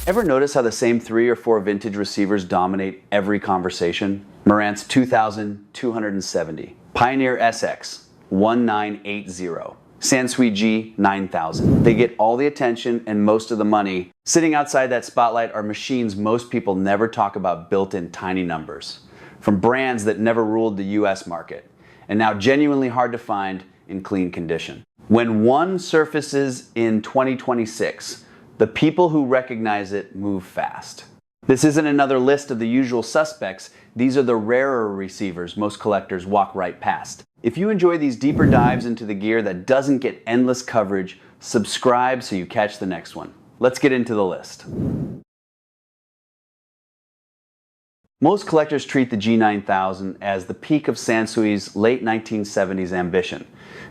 Ever notice how the same 3 or 4 vintage receivers dominate every conversation? Marantz 2270, Pioneer SX 1980, Sansui G-9000. They get all the attention and most of the money. Sitting outside that spotlight are machines most people never talk about, built in tiny numbers, from brands that never ruled the US market, and now genuinely hard to find in clean condition. When one surfaces in 2026, the people who recognize it move fast. This isn't another list of the usual suspects. These are the rarer receivers most collectors walk right past. If you enjoy these deeper dives into the gear that doesn't get endless coverage, subscribe so you catch the next one. Let's get into the list. Most collectors treat the G-9000 as the peak of Sansui's late 1970s ambition.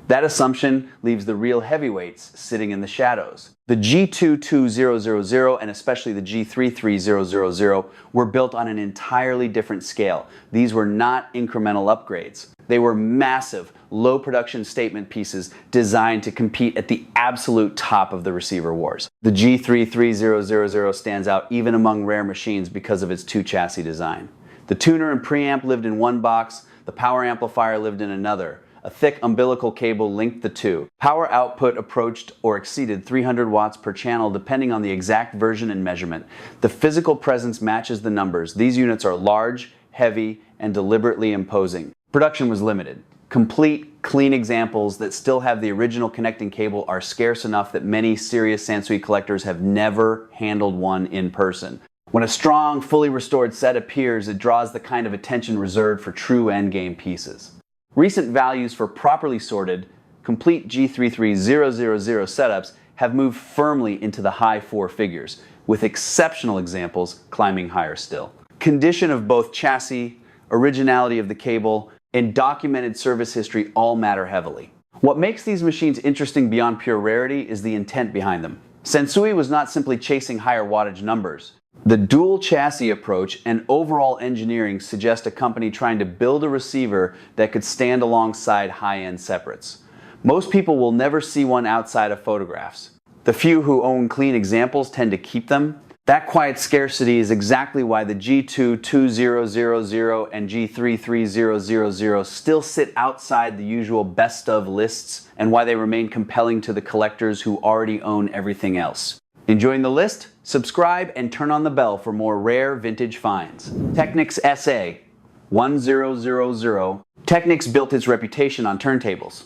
That assumption leaves the real heavyweights sitting in the shadows. The G-22000 and especially the G-33000 were built on an entirely different scale. These were not incremental upgrades. They were massive, low production statement pieces designed to compete at the absolute top of the receiver wars. The G-33000 stands out even among rare machines because of its 2-chassis design. The tuner and preamp lived in one box, the power amplifier lived in another. A thick umbilical cable linked the two. Power output approached or exceeded 300 watts per channel depending on the exact version and measurement. The physical presence matches the numbers. These units are large, heavy, and deliberately imposing. Production was limited. Complete, clean examples that still have the original connecting cable are scarce enough that many serious Sansui collectors have never handled one in person. When a strong, fully restored set appears, it draws the kind of attention reserved for true endgame pieces. Recent values for properly sorted, complete G33000 setups have moved firmly into the high 4 figures, with exceptional examples climbing higher still. Condition of both chassis, originality of the cable, and documented service history all matter heavily. What makes these machines interesting beyond pure rarity is the intent behind them. Sansui was not simply chasing higher wattage numbers. The dual chassis approach and overall engineering suggest a company trying to build a receiver that could stand alongside high-end separates. Most people will never see one outside of photographs. The few who own clean examples tend to keep them. That quiet scarcity is exactly why the G22000 and G33000 still sit outside the usual best of lists, and why they remain compelling to the collectors who already own everything else. Enjoying the list? Subscribe and turn on the bell for more rare vintage finds. Technics SA1000. Technics built its reputation on turntables.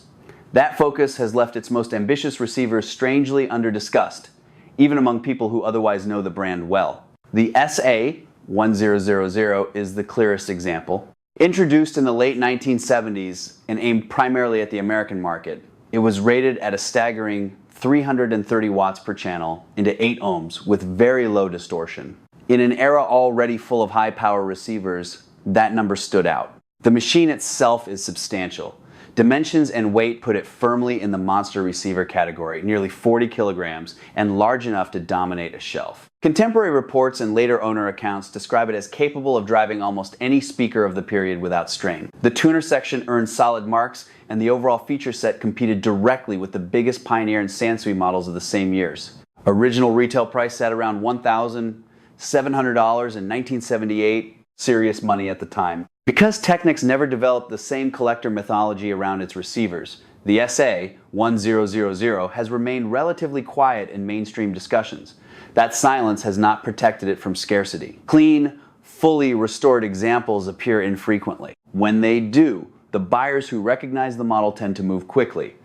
That focus has left its most ambitious receivers strangely under-discussed, even among people who otherwise know the brand well. The SA1000 is the clearest example. Introduced in the late 1970s and aimed primarily at the American market, it was rated at a staggering 330 watts per channel into 8 ohms with very low distortion. In an era already full of high-power receivers, that number stood out. The machine itself is substantial. Dimensions and weight put it firmly in the monster receiver category, nearly 40 kilograms, and large enough to dominate a shelf. Contemporary reports and later owner accounts describe it as capable of driving almost any speaker of the period without strain. The tuner section earned solid marks, and the overall feature set competed directly with the biggest Pioneer and Sansui models of the same years. Original retail price at around $1,700 in 1978, serious money at the time. Because Technics never developed the same collector mythology around its receivers, the SA1000 has remained relatively quiet in mainstream discussions. That silence has not protected it from scarcity. Clean, fully restored examples appear infrequently. When they do, the buyers who recognize the model tend to move quickly.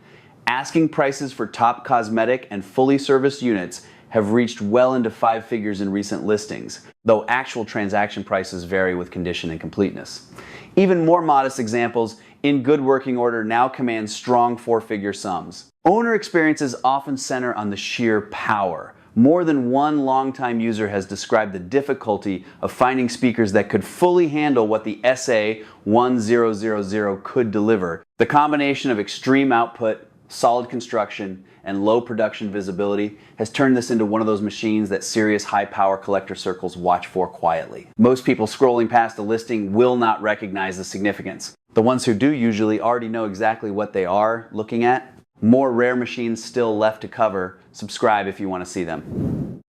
Asking prices for top cosmetic and fully serviced units have reached well into 5 figures in recent listings, though actual transaction prices vary with condition and completeness. Even more modest examples in good working order now command strong 4-figure sums. Owner experiences often center on the sheer power. More than one longtime user has described the difficulty of finding speakers that could fully handle what the SA1000 could deliver. The combination of extreme output, solid construction, and low production visibility has turned this into one of those machines that serious high-power collector circles watch for quietly. Most people scrolling past the listing will not recognize the significance. The ones who do usually already know exactly what they are looking at. More rare machines still left to cover. Subscribe if you want to see them.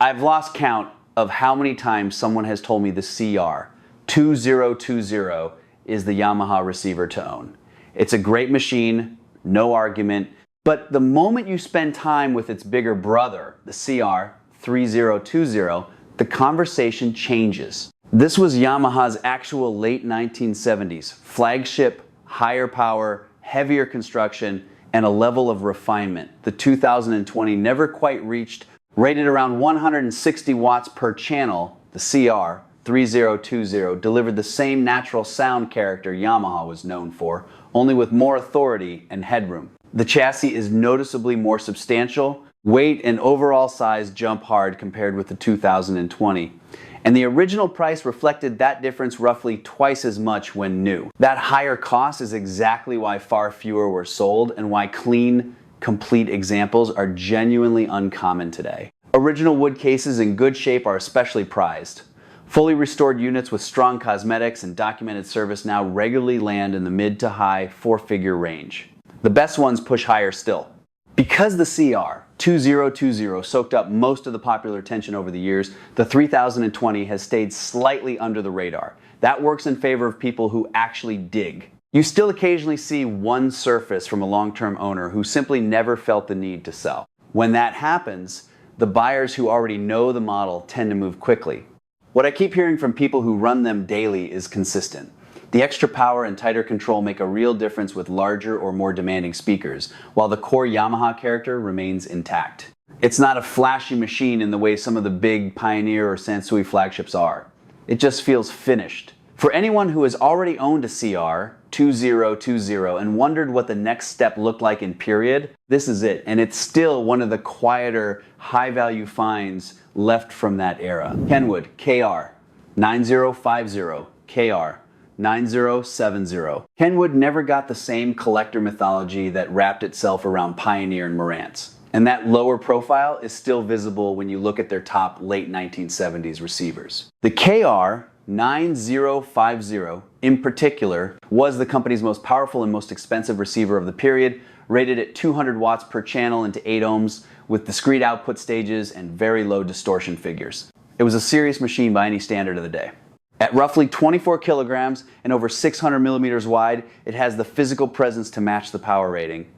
I've lost count of how many times someone has told me the CR-3020 is the Yamaha receiver to own. It's a great machine, no argument, but the moment you spend time with its bigger brother, the CR-3020, the conversation changes. This was Yamaha's actual late 1970s flagship, higher power, heavier construction, and a level of refinement the 2020 never quite reached. Rated around 160 watts per channel, the CR-3020 delivered the same natural sound character Yamaha was known for, only with more authority and headroom. The chassis is noticeably more substantial, weight and overall size jump hard compared with the 2020. And the original price reflected that difference roughly twice as much when new. That higher cost is exactly why far fewer were sold and why clean, complete examples are genuinely uncommon today. Original wood cases in good shape are especially prized. Fully restored units with strong cosmetics and documented service now regularly land in the mid to high four-figure range. The best ones push higher still. Because the CR-3020 soaked up most of the popular attention over the years, the 3020 has stayed slightly under the radar. That works in favor of people who actually dig. You still occasionally see one surface from a long-term owner who simply never felt the need to sell. When that happens, the buyers who already know the model tend to move quickly. What I keep hearing from people who run them daily is consistent. The extra power and tighter control make a real difference with larger or more demanding speakers, while the core Yamaha character remains intact. It's not a flashy machine in the way some of the big Pioneer or Sansui flagships are. It just feels finished. For anyone who has already owned a CR-3020 and wondered what the next step looked like in period, this is it, and it's still one of the quieter, high-value finds left from that era. Kenwood KR-9050, KR-9070. Kenwood never got the same collector mythology that wrapped itself around Pioneer and Marantz, and that lower profile is still visible when you look at their top late 1970s receivers. The KR-9050 in particular was the company's most powerful and most expensive receiver of the period, rated at 200 watts per channel into 8 ohms with discrete output stages and very low distortion figures. It was a serious machine by any standard of the day. At roughly 24 kilograms and over 600 millimeters wide, it has the physical presence to match the power rating.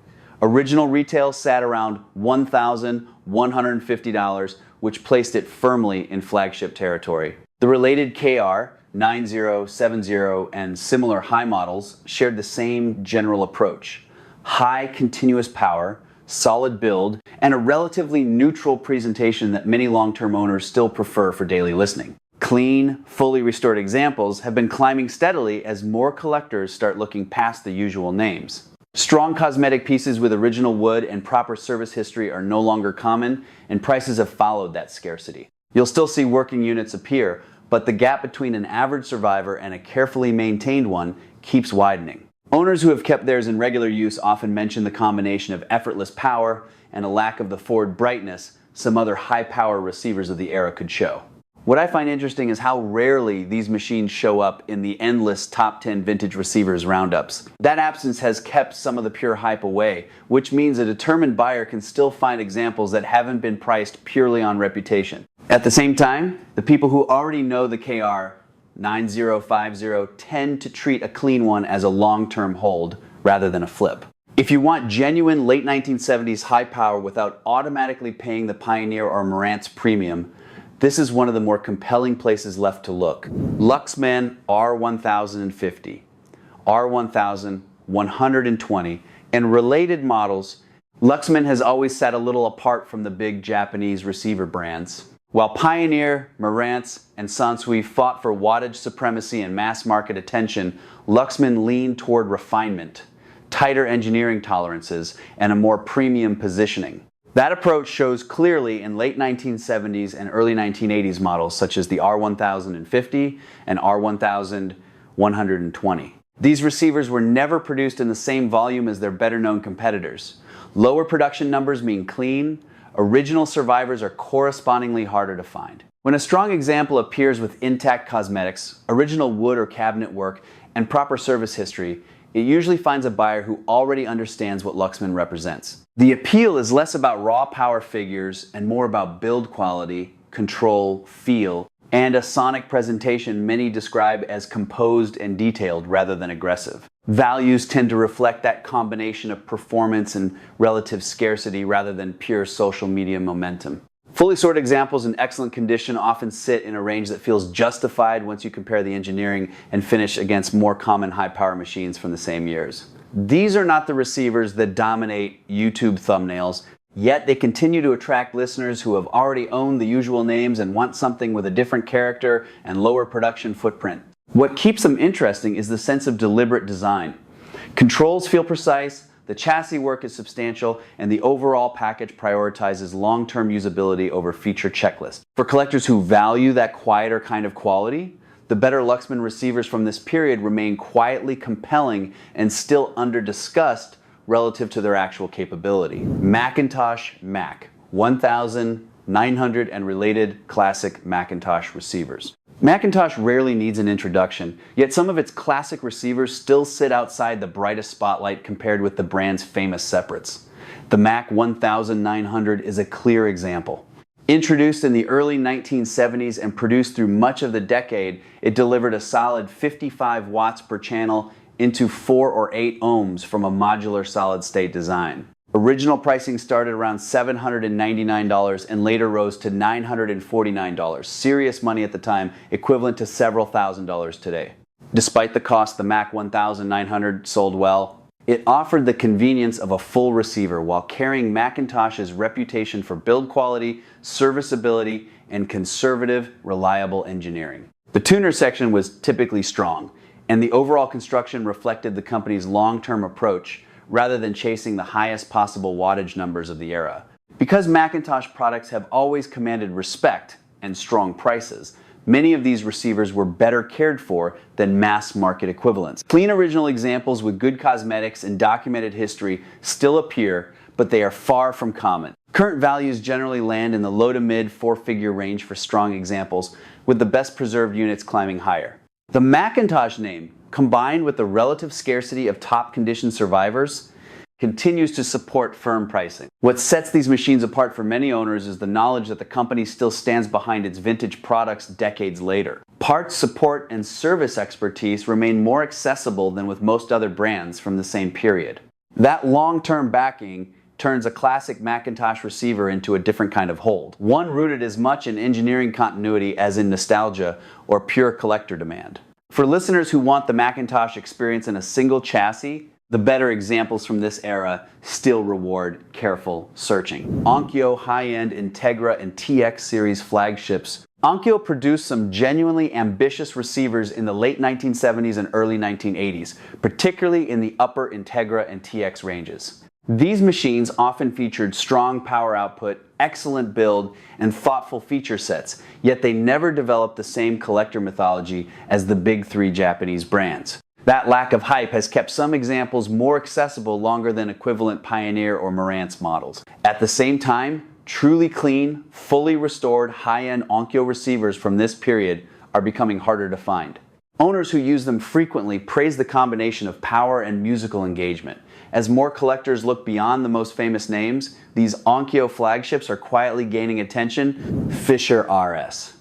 Original retail sat around $1,150, which placed it firmly in flagship territory. The related KR-9070 and similar high models shared the same general approach. High continuous power, solid build, and a relatively neutral presentation that many long-term owners still prefer for daily listening. Clean, fully restored examples have been climbing steadily as more collectors start looking past the usual names. Strong cosmetic pieces with original wood and proper service history are no longer common, and prices have followed that scarcity. You'll still see working units appear, but the gap between an average survivor and a carefully maintained one keeps widening. Owners who have kept theirs in regular use often mention the combination of effortless power and a lack of the forward brightness some other high-power receivers of the era could show. What I find interesting is how rarely these machines show up in the endless top 10 vintage receivers roundups. That absence has kept some of the pure hype away, which means a determined buyer can still find examples that haven't been priced purely on reputation. At the same time, the people who already know the KR-9050 tend to treat a clean one as a long-term hold rather than a flip. If you want genuine late 1970s high power without automatically paying the Pioneer or Marantz premium, this is one of the more compelling places left to look. Luxman R1050, R1120, and related models. Luxman has always sat a little apart from the big Japanese receiver brands. While Pioneer, Marantz, and Sansui fought for wattage supremacy and mass market attention, Luxman leaned toward refinement, tighter engineering tolerances, and a more premium positioning. That approach shows clearly in late 1970s and early 1980s models such as the R1050 and R1120. These receivers were never produced in the same volume as their better-known competitors. Lower production numbers mean clean, original survivors are correspondingly harder to find. When a strong example appears with intact cosmetics, original wood or cabinet work, and proper service history, it usually finds a buyer who already understands what Luxman represents. The appeal is less about raw power figures and more about build quality, control, feel, and a sonic presentation many describe as composed and detailed rather than aggressive. Values tend to reflect that combination of performance and relative scarcity rather than pure social media momentum. Fully sorted examples in excellent condition often sit in a range that feels justified once you compare the engineering and finish against more common high-power machines from the same years. These are not the receivers that dominate YouTube thumbnails, yet they continue to attract listeners who have already owned the usual names and want something with a different character and lower production footprint. What keeps them interesting is the sense of deliberate design. Controls feel precise, the chassis work is substantial, and the overall package prioritizes long-term usability over feature checklists. For collectors who value that quieter kind of quality, the better Luxman receivers from this period remain quietly compelling and still under-discussed relative to their actual capability. McIntosh Mac 1000, 900, and related classic McIntosh receivers. McIntosh rarely needs an introduction, yet some of its classic receivers still sit outside the brightest spotlight compared with the brand's famous separates. The Mac 1900 is a clear example. Introduced in the early 1970s and produced through much of the decade, it delivered a solid 55 watts per channel into 4 or 8 ohms from a modular solid-state design. Original pricing started around $799 and later rose to $949, serious money at the time, equivalent to several $1,000s today. Despite the cost, the Mac 1900 sold well. It offered the convenience of a full receiver while carrying McIntosh's reputation for build quality, serviceability, and conservative, reliable engineering. The tuner section was typically strong, and the overall construction reflected the company's long-term approach rather than chasing the highest possible wattage numbers of the era. Because McIntosh products have always commanded respect and strong prices, many of these receivers were better cared for than mass market equivalents. Clean original examples with good cosmetics and documented history still appear, but they are far from common. Current values generally land in the low to mid four-figure range for strong examples, with the best preserved units climbing higher. The McIntosh name, combined with the relative scarcity of top condition survivors, continues to support firm pricing. What sets these machines apart for many owners is the knowledge that the company still stands behind its vintage products decades later. Parts, support, and service expertise remain more accessible than with most other brands from the same period. That long-term backing turns a classic McIntosh receiver into a different kind of hold, one rooted as much in engineering continuity as in nostalgia or pure collector demand. For listeners who want the McIntosh experience in a single chassis, the better examples from this era still reward careful searching. Onkyo high-end Integra and TX series flagships. Onkyo produced some genuinely ambitious receivers in the late 1970s and early 1980s, particularly in the upper Integra and TX ranges. These machines often featured strong power output, excellent build, and thoughtful feature sets, yet they never developed the same collector mythology as the big three Japanese brands. That lack of hype has kept some examples more accessible longer than equivalent Pioneer or Marantz models. At the same time, truly clean, fully restored high-end Onkyo receivers from this period are becoming harder to find. Owners who use them frequently praise the combination of power and musical engagement. As more collectors look beyond the most famous names, these Onkyo flagships are quietly gaining attention. Fisher RS,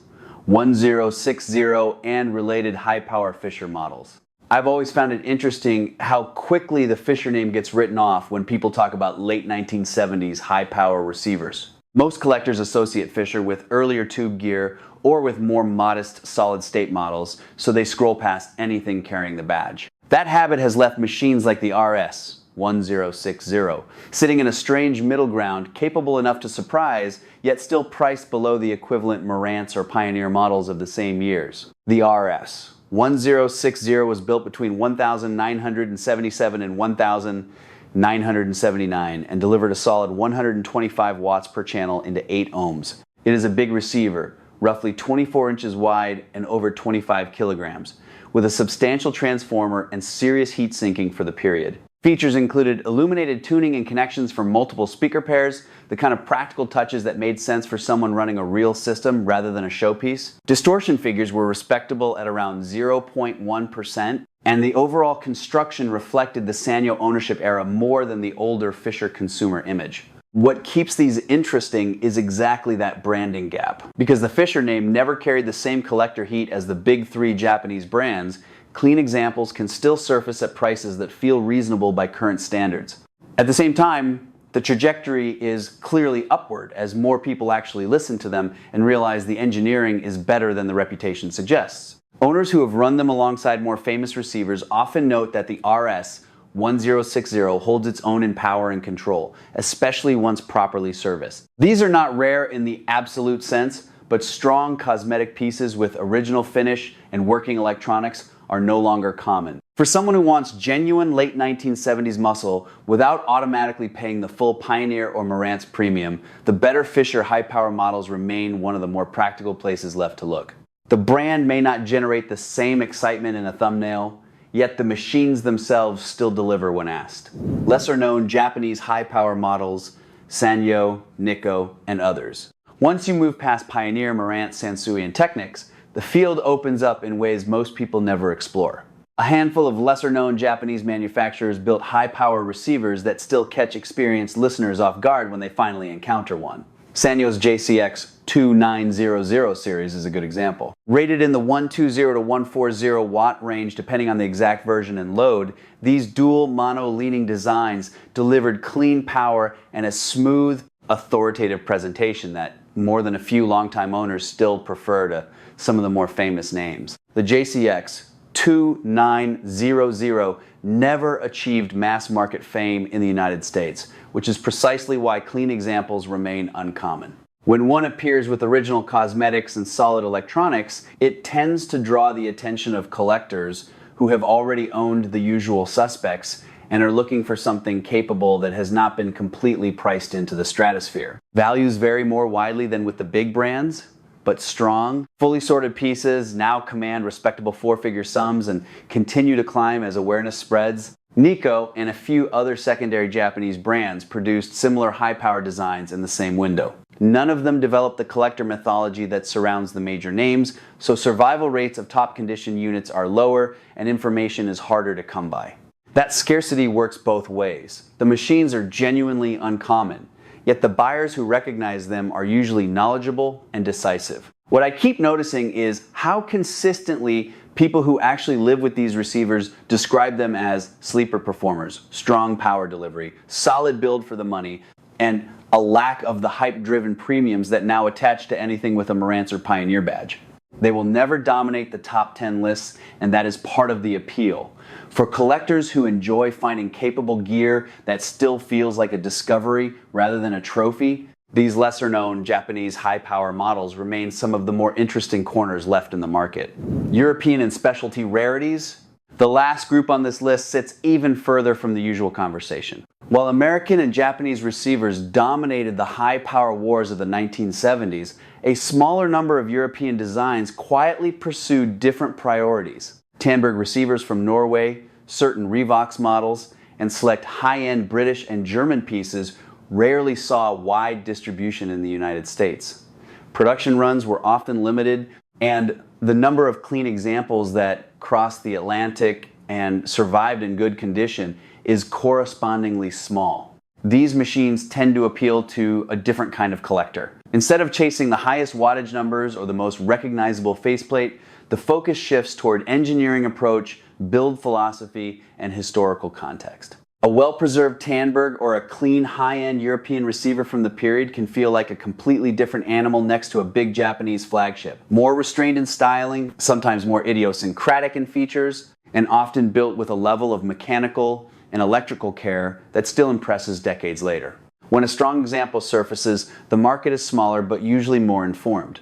1060, and related high-power Fisher models. I've always found it interesting how quickly the Fisher name gets written off when people talk about late 1970s high-power receivers. Most collectors associate Fisher with earlier tube gear or with more modest solid-state models, so they scroll past anything carrying the badge. That habit has left machines like the RS 1060 sitting in a strange middle ground, capable enough to surprise, yet still priced below the equivalent Marantz or Pioneer models of the same years. The RS 1060 was built between 1977 and 1979 and delivered a solid 125 watts per channel into 8 ohms. It is a big receiver, roughly 24 inches wide and over 25 kilograms, with a substantial transformer and serious heat sinking for the period. Features included illuminated tuning and connections for multiple speaker pairs, the kind of practical touches that made sense for someone running a real system rather than a showpiece. Distortion figures were respectable at around 0.1%, and the overall construction reflected the Sanyo ownership era more than the older Fisher consumer image. What keeps these interesting is exactly that branding gap. Because the Fisher name never carried the same collector heat as the big three Japanese brands, clean examples can still surface at prices that feel reasonable by current standards. At the same time, the trajectory is clearly upward as more people actually listen to them and realize the engineering is better than the reputation suggests. Owners who have run them alongside more famous receivers often note that the RS-1060 holds its own in power and control, especially once properly serviced. These are not rare in the absolute sense, but strong cosmetic pieces with original finish and working electronics are no longer common. For someone who wants genuine late 1970s muscle without automatically paying the full Pioneer or Marantz premium, the better Fisher high-power models remain one of the more practical places left to look. The brand may not generate the same excitement in a thumbnail, yet the machines themselves still deliver when asked. Lesser-known Japanese high-power models, Sanyo, Nikko, and others. Once you move past Pioneer, Marantz, Sansui, and Technics, the field opens up in ways most people never explore. A handful of lesser-known Japanese manufacturers built high-power receivers that still catch experienced listeners off guard when they finally encounter one. Sanyo's JCX-2900 series is a good example. Rated in the 120 to 140 watt range depending on the exact version and load, these dual mono-leaning designs delivered clean power and a smooth, authoritative presentation that more than a few longtime owners still prefer to some of the more famous names. The JCX-2900 never achieved mass market fame in the United States, which is precisely why clean examples remain uncommon. When one appears with original cosmetics and solid electronics, it tends to draw the attention of collectors who have already owned the usual suspects and are looking for something capable that has not been completely priced into the stratosphere. Values vary more widely than with the big brands, but strong, fully sorted pieces now command respectable four-figure sums and continue to climb as awareness spreads. Nikko and a few other secondary Japanese brands produced similar high-power designs in the same window. None of them developed the collector mythology that surrounds the major names, so survival rates of top condition units are lower and information is harder to come by. That scarcity works both ways. The machines are genuinely uncommon, yet the buyers who recognize them are usually knowledgeable and decisive. What I keep noticing is how consistently people who actually live with these receivers describe them as sleeper performers, strong power delivery, solid build for the money, and a lack of the hype-driven premiums that now attach to anything with a Marantz or Pioneer badge. They will never dominate the top 10 lists, and that is part of the appeal. For collectors who enjoy finding capable gear that still feels like a discovery rather than a trophy, these lesser-known Japanese high-power models remain some of the more interesting corners left in the market. European and specialty rarities? The last group on this list sits even further from the usual conversation. While American and Japanese receivers dominated the high-power wars of the 1970s, a smaller number of European designs quietly pursued different priorities. Tandberg receivers from Norway, certain Revox models, and select high-end British and German pieces rarely saw wide distribution in the United States. Production runs were often limited, and the number of clean examples that crossed the Atlantic and survived in good condition is correspondingly small. These machines tend to appeal to a different kind of collector. Instead of chasing the highest wattage numbers or the most recognizable faceplate, the focus shifts toward engineering approach, build philosophy, and historical context. A well-preserved Tandberg or a clean high-end European receiver from the period can feel like a completely different animal next to a big Japanese flagship. More restrained in styling, sometimes more idiosyncratic in features, and often built with a level of mechanical and electrical care that still impresses decades later. When a strong example surfaces, the market is smaller but usually more informed.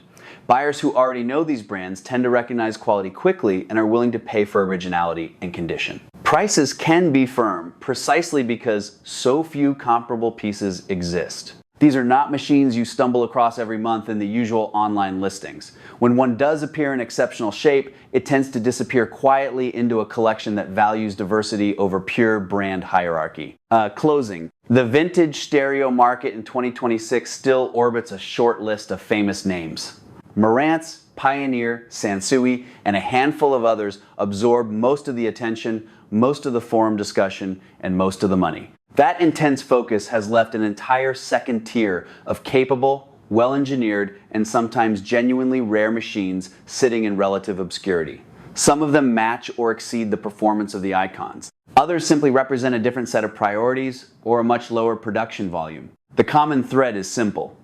Buyers who already know these brands tend to recognize quality quickly and are willing to pay for originality and condition. Prices can be firm precisely because so few comparable pieces exist. These are not machines you stumble across every month in the usual online listings. When one does appear in exceptional shape, it tends to disappear quietly into a collection that values diversity over pure brand hierarchy. Closing. The vintage stereo market in 2026 still orbits a short list of famous names. Marantz, Pioneer, Sansui, and a handful of others absorb most of the attention, most of the forum discussion, and most of the money. That intense focus has left an entire second tier of capable, well-engineered, and sometimes genuinely rare machines sitting in relative obscurity. Some of them match or exceed the performance of the icons. Others simply represent a different set of priorities or a much lower production volume. The common thread is simple.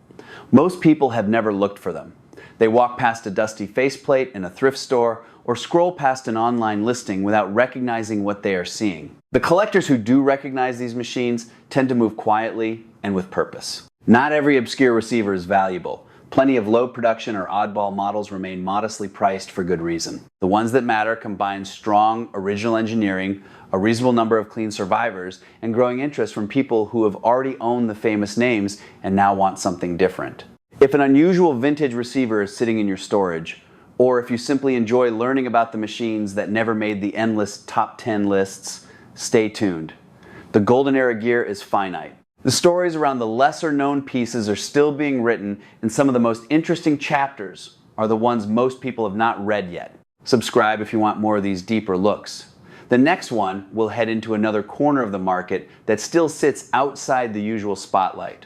Most people have never looked for them. They walk past a dusty faceplate in a thrift store or scroll past an online listing without recognizing what they are seeing. The collectors who do recognize these machines tend to move quietly and with purpose. Not every obscure receiver is valuable. Plenty of low production or oddball models remain modestly priced for good reason. The ones that matter combine strong, original engineering, a reasonable number of clean survivors, and growing interest from people who have already owned the famous names and now want something different. If an unusual vintage receiver is sitting in your storage, or if you simply enjoy learning about the machines that never made the endless top 10 lists, stay tuned. The golden era gear is finite. The stories around the lesser known pieces are still being written, and some of the most interesting chapters are the ones most people have not read yet. Subscribe if you want more of these deeper looks. The next one will head into another corner of the market that still sits outside the usual spotlight.